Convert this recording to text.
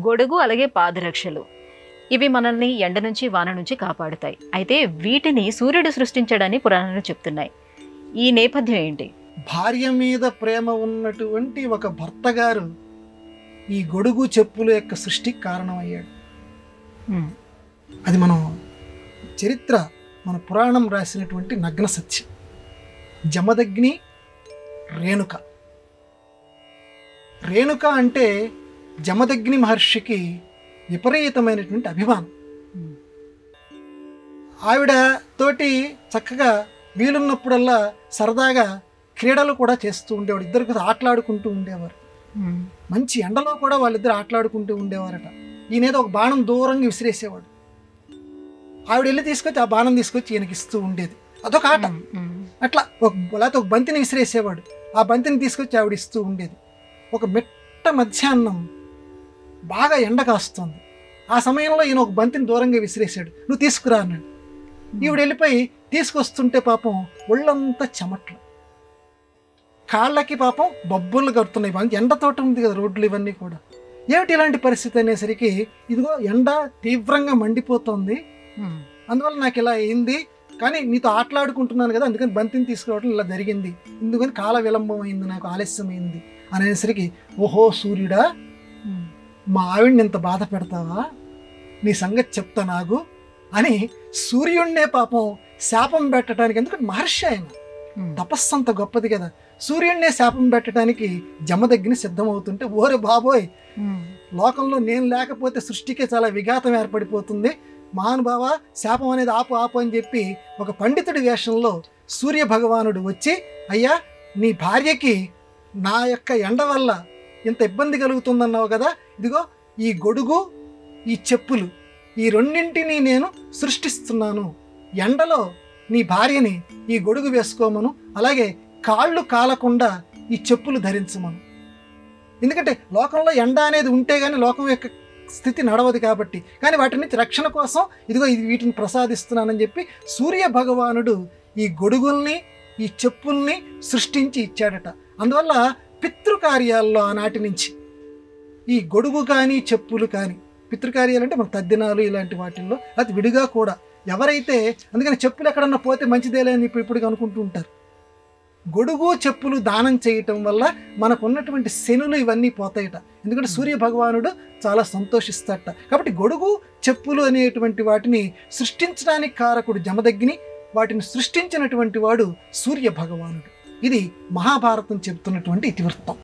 గొడుగు అలాగే పాదరక్షలు ఇవి మనల్ని ఎండ నుంచి వాన నుంచి కాపాడుతాయి. అయితే వీటిని సూర్యుడు సృష్టించాడని పురాణాలు చెప్తున్నాయి. ఈ నేపథ్యం ఏంటి? భార్య మీద ప్రేమ ఉన్నటువంటి ఒక భర్త గారు ఈ గొడుగు చెప్పుల యొక్క సృష్టికి కారణమయ్యాడు. అది మనం చరిత్ర, మన పురాణం రాసినటువంటి నగ్న సత్యం. జమదగ్ని రేణుక. రేణుక అంటే జమదగ్ని మహర్షికి విపరీతమైనటువంటి అభిమానం. ఆవిడ తోటి చక్కగా వీలున్నప్పుడల్లా సరదాగా క్రీడలు కూడా చేస్తూ ఉండేవాడు. ఇద్దరు ఆటలాడుకుంటూ ఉండేవారు. మంచి ఎండలో కూడా వాళ్ళిద్దరు ఆటలాడుకుంటూ ఉండేవారట. ఈయనేదో ఒక బాణం దూరంగా విసిరేసేవాడు. ఆవిడ వెళ్ళి తీసుకొచ్చి ఆ బాణం తీసుకొచ్చి ఈయనకి ఇస్తూ ఉండేది. అదొక ఆట. అట్లా లేకపోతే ఒక బంతిని విసిరేసేవాడు. ఆ బంతిని తీసుకొచ్చి ఆవిడ ఇస్తూ ఉండేది. ఒక మిట్ట మధ్యాహ్నం బాగా ఎండ కాస్తుంది. ఆ సమయంలో ఈయన ఒక బంతిని దూరంగా విసిరేసాడు. నువ్వు తీసుకురా అన్నాడు. ఈవిడ వెళ్ళిపోయి తీసుకొస్తుంటే పాపం ఒళ్ళంతా చెమట్లు, కాళ్ళకి పాపం బొబ్బులు కడుతున్నాయి. ఎండతోట ఉంది కదా రోడ్లు ఇవన్నీ కూడా. ఏమిటి ఇలాంటి పరిస్థితి అనేసరికి, ఇదిగో ఎండ తీవ్రంగా మండిపోతుంది, అందువల్ల నాకు ఇలా అయింది, కానీ నీతో ఆటలాడుకుంటున్నాను కదా అందుకని బంతిని తీసుకురావడం ఇలా జరిగింది, ఎందుకని కాల విలంబం అయింది, నాకు ఆలస్యం అయింది అనేసరికి, ఓహో సూర్యుడా, మా ఆవిడ్ని ఇంత బాధ పెడతావా, నీ సంగతి చెప్తా నాకు అని సూర్యుడినే పాపం శాపం పెట్టడానికి, ఎందుకంటే మహర్షి ఆయన తపస్సు అంత గొప్పది కదా, సూర్యుడినే శాపం పెట్టడానికి జమదగ్ని సిద్ధమవుతుంటే, ఓరే బాబోయ్, లోకంలో నేను లేకపోతే సృష్టికే చాలా విఘాతం ఏర్పడిపోతుంది, మహానుభావ శాపం అనేది ఆపు ఆపు అని చెప్పి ఒక పండితుడి వేషంలో సూర్య భగవానుడు వచ్చి, అయ్యా నీ భార్యకి నా యొక్క ఎండ వల్ల ఇంత ఇబ్బంది కలుగుతుందన్నావు కదా, ఇదిగో ఈ గొడుగు ఈ చెప్పులు ఈ రెండింటినీ నేను సృష్టిస్తున్నాను, ఎండలో నీ భార్యని ఈ గొడుగు వేసుకోమను, అలాగే కాళ్ళు కాలకుండా ఈ చెప్పులు ధరించమను. ఎందుకంటే లోకంలో ఎండ అనేది ఉంటే కానీ లోకం యొక్క స్థితి నడవదు కాబట్టి, కానీ వాటి నుంచి రక్షణ కోసం ఇదిగో వీటిని ప్రసాదిస్తున్నానని చెప్పి సూర్య భగవానుడు ఈ గొడుగుల్ని ఈ చెప్పుల్ని సృష్టించి ఇచ్చాడట. అందువల్ల పితృకార్యాల్లో ఆనాటి నుంచి ఈ గొడుగు కానీ చెప్పులు కానీ, పితృకార్యాలు అంటే మన తద్దినాలు ఇలాంటి వాటిల్లో అది విడిగా కూడా ఎవరైతే, అందుకని చెప్పులు ఎక్కడన్నా పోతే మంచిదేలే అని ఇప్పుడు అనుకుంటూ ఉంటారు. గొడుగు చెప్పులు దానం చేయటం వల్ల మనకు ఉన్నటువంటి శనులు ఇవన్నీ పోతాయట. ఎందుకంటే సూర్య భగవానుడు చాలా సంతోషిస్తాడట. కాబట్టి గొడుగు చెప్పులు అనేటువంటి వాటిని సృష్టించడానికి కారకుడు జమదగ్ని, వాటిని సృష్టించినటువంటి వాడు సూర్య భగవానుడు. ఇది మహాభారతం చెబుతున్నటువంటి ఇతివృత్తం.